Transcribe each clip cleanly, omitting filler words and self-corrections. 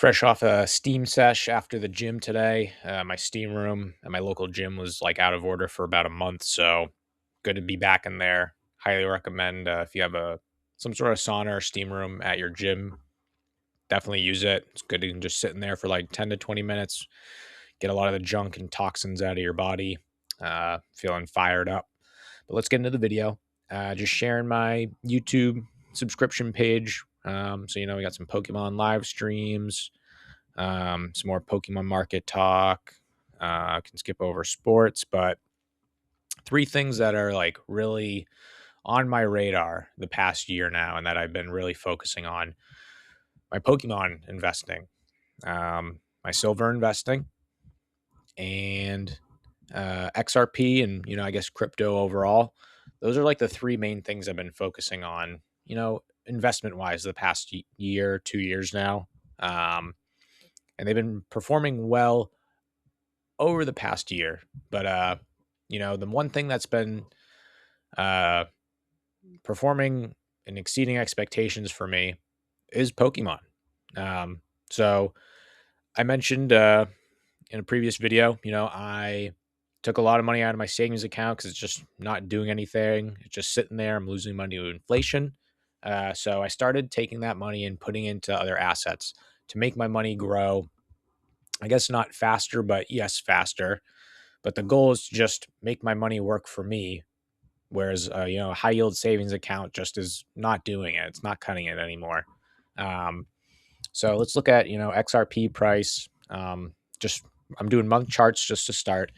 Fresh off a steam sesh after the gym today. My steam room at my local gym was like out of order for about a month, so good to be back in there. Highly recommend if you have a some sort of sauna or steam room at your gym, definitely use it. It's good to just sit in there for like 10 to 20 minutes, get a lot of the junk and toxins out of your body, feeling fired up. But let's get into the video. Just sharing my YouTube subscription page. We got some Pokemon live streams, some more Pokemon market talk. Can skip over sports, but three things that are like really on my radar the past year now, and that I've been really focusing on: my Pokemon investing, my silver investing, and XRP, and I guess crypto overall. Those are like the three main things I've been focusing on, investment wise, the past year, 2 years now. And they've been performing well over the past year. But the one thing that's been uh performing and exceeding expectations for me is Pokemon. So I mentioned in a previous video, I took a lot of money out of my savings account because it's just not doing anything. It's just sitting there. I'm losing money to inflation. So I started taking that money and putting into other assets to make my money grow. I guess not faster, but yes, faster. But the goal is to just make my money work for me. Whereas, a high yield savings account just is not doing it. It's not cutting it anymore. Um, so let's look at, XRP price. Just I'm doing month charts just to start.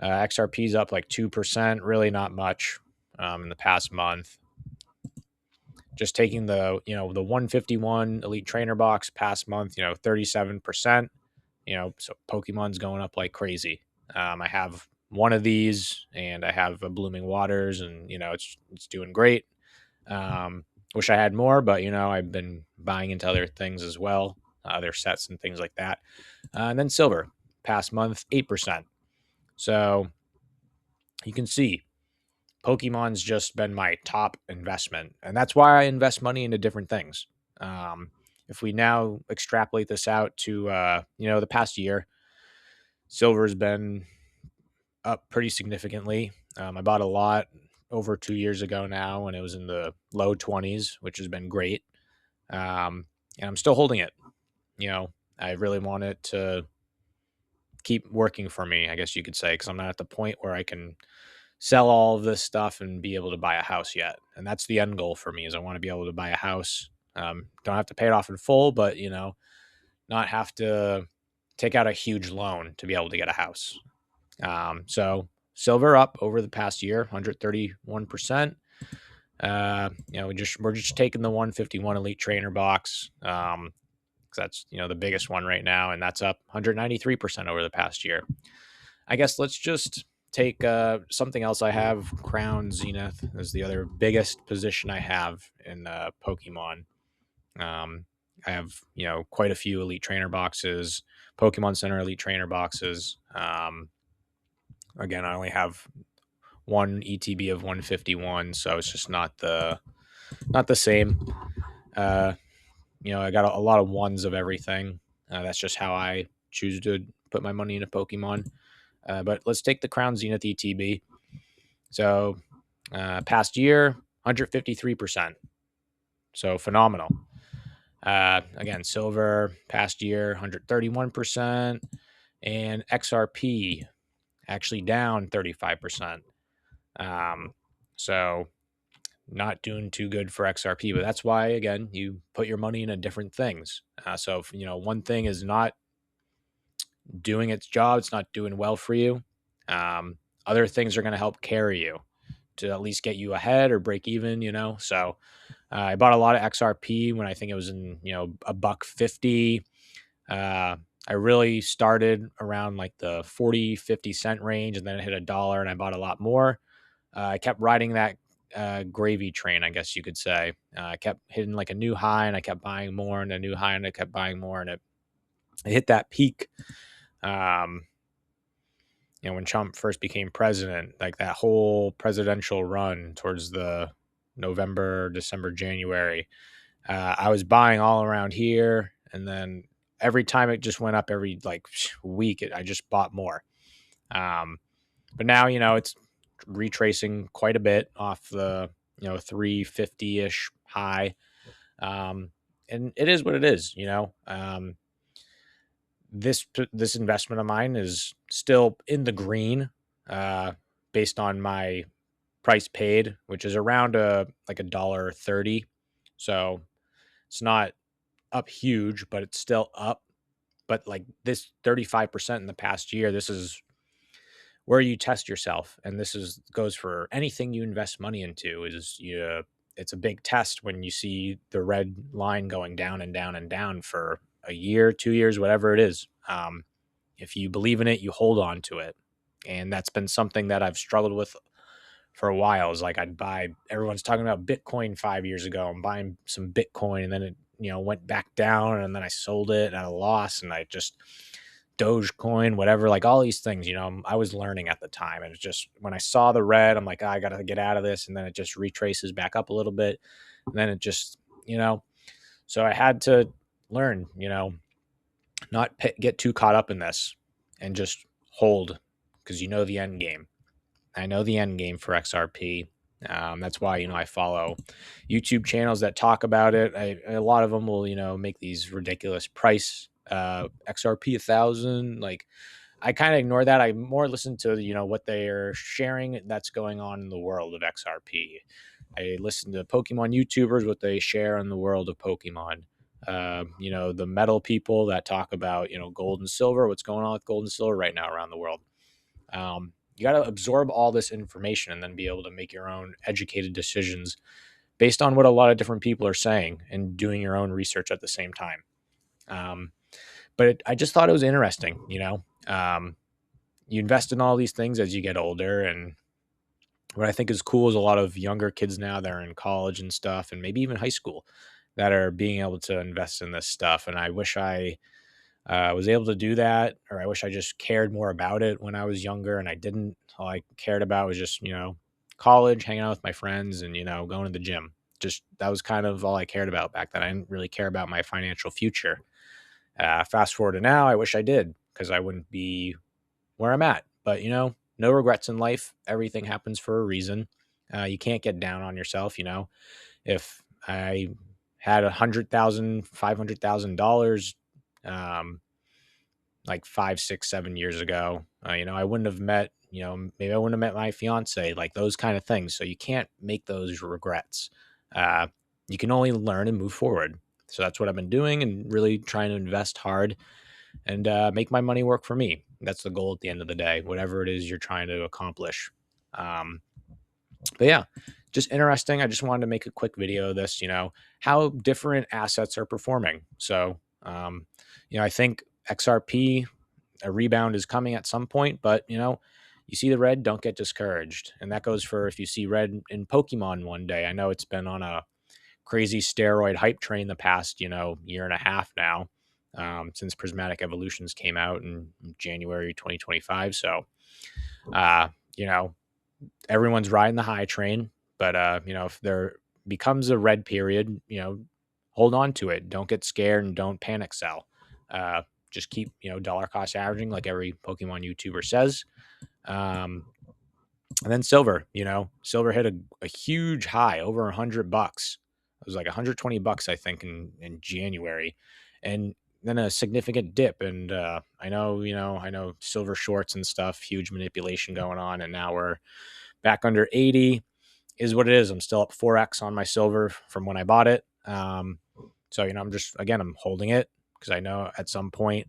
XRP is up like 2%, really not much in the past month. Just taking the 151 Elite Trainer box past month, 37%. So Pokemon's going up like crazy. I have one of these, and I have a Blooming Waters, and it's doing great. Wish I had more, but I've been buying into other things as well, other sets and things like that. And then silver, past month 8%. So you can see Pokemon's just been my top investment, and that's why I invest money into different things. If we now extrapolate this out to the past year, silver's been up pretty significantly. I bought a lot over 2 years ago now, and it was in the low 20s, which has been great. And I'm still holding it. I really want it to keep working for me, I guess you could say, because I'm not at the point where I can sell all of this stuff and be able to buy a house yet. And that's the end goal for me, is I want to be able to buy a house. Don't have to pay it off in full, but not have to take out a huge loan to be able to get a house. So silver up over the past year, 131%. We're just taking the 151 Elite Trainer box. Because that's the biggest one right now, and that's up 193% over the past year. I guess let's just take something else I have. Crown Zenith is the other biggest position I have in Pokemon. I have quite a few Elite Trainer boxes, Pokemon Center Elite Trainer boxes. Again, I only have one ETB of 151, so it's just not the same. I got a lot of ones of everything. That's just how I choose to put my money into Pokemon. But let's take the Crown Zenith ETB. So past year, 153%. So phenomenal. Again, silver past year, 131%. And XRP actually down 35%. So not doing too good for XRP, but that's why, again, you put your money into different things. So if, one thing is not doing its job, it's not doing well for you. Other things are going to help carry you to at least get you ahead or break even, So I bought a lot of XRP when I think it was in, $1.50. I really started around like the 40-50 cent range, and then it hit $1 and I bought a lot more. I kept riding that gravy train, I guess you could say. I kept hitting like a new high, and I kept buying more, and a new high, and I kept buying more, and it hit that peak. When Trump first became president, like that whole presidential run towards the November, December, January, I was buying all around here, and then every time it just went up every like week, I just bought more. Um, but now, it's retracing quite a bit off the, 350 ish high. Um, and it is what it is, this investment of mine is still in the green, uh, based on my price paid, which is around a dollar 30. So it's not up huge, but it's still up. But like this 35% in the past year, this is where you test yourself. And this is goes for anything you invest money into. It's a big test when you see the red line going down and down and down for a year, 2 years, whatever it is. If you believe in it, you hold on to it. And that's been something that I've struggled with for a while. Is like everyone's talking about Bitcoin 5 years ago. I'm buying some Bitcoin, and then it, went back down, and then I sold it at a loss, and I just Dogecoin, whatever, like all these things, I was learning at the time. And it's just when I saw the red, I'm like, I got to get out of this. And then it just retraces back up a little bit. And then it just, so I had to learn, not get too caught up in this and just hold, because the end game. I know the end game for XRP. That's why, I follow YouTube channels that talk about it. A lot of them will, make these ridiculous price, XRP 1,000. Like, I kind of ignore that. I more listen to, what they are sharing that's going on in the world of XRP. I listen to Pokemon YouTubers, what they share in the world of Pokemon. The metal people that talk about, gold and silver, what's going on with gold and silver right now around the world. You got to absorb all this information and then be able to make your own educated decisions based on what a lot of different people are saying and doing your own research at the same time. But I just thought it was interesting, you invest in all these things as you get older. And what I think is cool is a lot of younger kids now that are in college and stuff, and maybe even high school, that are being able to invest in this stuff. And I wish I was able to do that, or I wish I just cared more about it when I was younger and I didn't. All I cared about was just, college, hanging out with my friends, and, going to the gym. Just that was kind of all I cared about back then. I didn't really care about my financial future. Fast forward to now, I wish I did, because I wouldn't be where I'm at. But, no regrets in life. Everything happens for a reason. You can't get down on yourself. If I had $100,000, $500,000, like 5, 6, 7 years ago, I wouldn't have met, maybe I wouldn't have met my fiance, like those kind of things. So you can't make those regrets. You can only learn and move forward. So that's what I've been doing, and really trying to invest hard and make my money work for me. That's the goal at the end of the day, whatever it is you're trying to accomplish. Um, but yeah, just interesting. I just wanted to make a quick video of this, how different assets are performing. So, I think XRP, a rebound is coming at some point, but, you see the red, don't get discouraged. And that goes for if you see red in Pokemon one day. I know it's been on a crazy steroid hype train the past, year and a half now, since Prismatic Evolutions came out in January 2025. So, uh, you know, everyone's riding the high train, but, if there becomes a red period, hold on to it. Don't get scared and don't panic sell. Just keep, dollar cost averaging like every Pokemon YouTuber says. Um, and then silver hit a huge high, over $100. It was like $120, I think, in January, and then a significant dip. And I know silver shorts and stuff, huge manipulation going on, and now we're back under 80. Is what it is. I'm still up 4x on my silver from when I bought it. So I'm holding it because I know at some point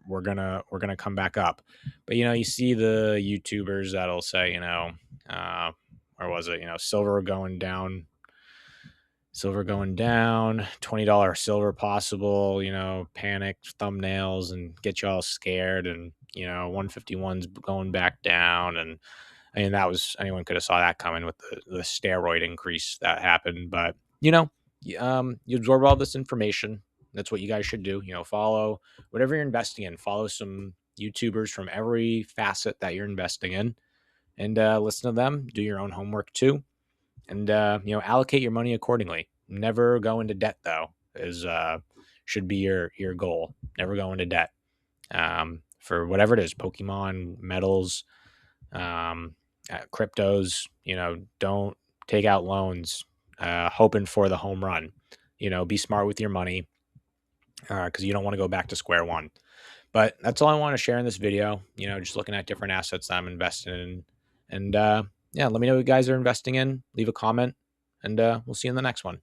we're gonna come back up. But you see the YouTubers that'll say, or was it, silver going down, $20 silver possible, panic thumbnails and get you all scared, and 151's going back down. And I mean, anyone could have saw that coming with the steroid increase that happened. But you absorb all this information. That's what you guys should do. Follow whatever you're investing in. Follow some YouTubers from every facet that you're investing in, and listen to them. Do your own homework too, and allocate your money accordingly. Never go into debt though, is should be your goal. Never go into debt for whatever it is, Pokemon, metals, cryptos. Don't take out loans hoping for the home run. Be smart with your money because you don't want to go back to square one. But that's all I want to share in this video. Just looking at different assets that I'm investing in. And yeah, let me know what you guys are investing in. Leave a comment, and we'll see you in the next one.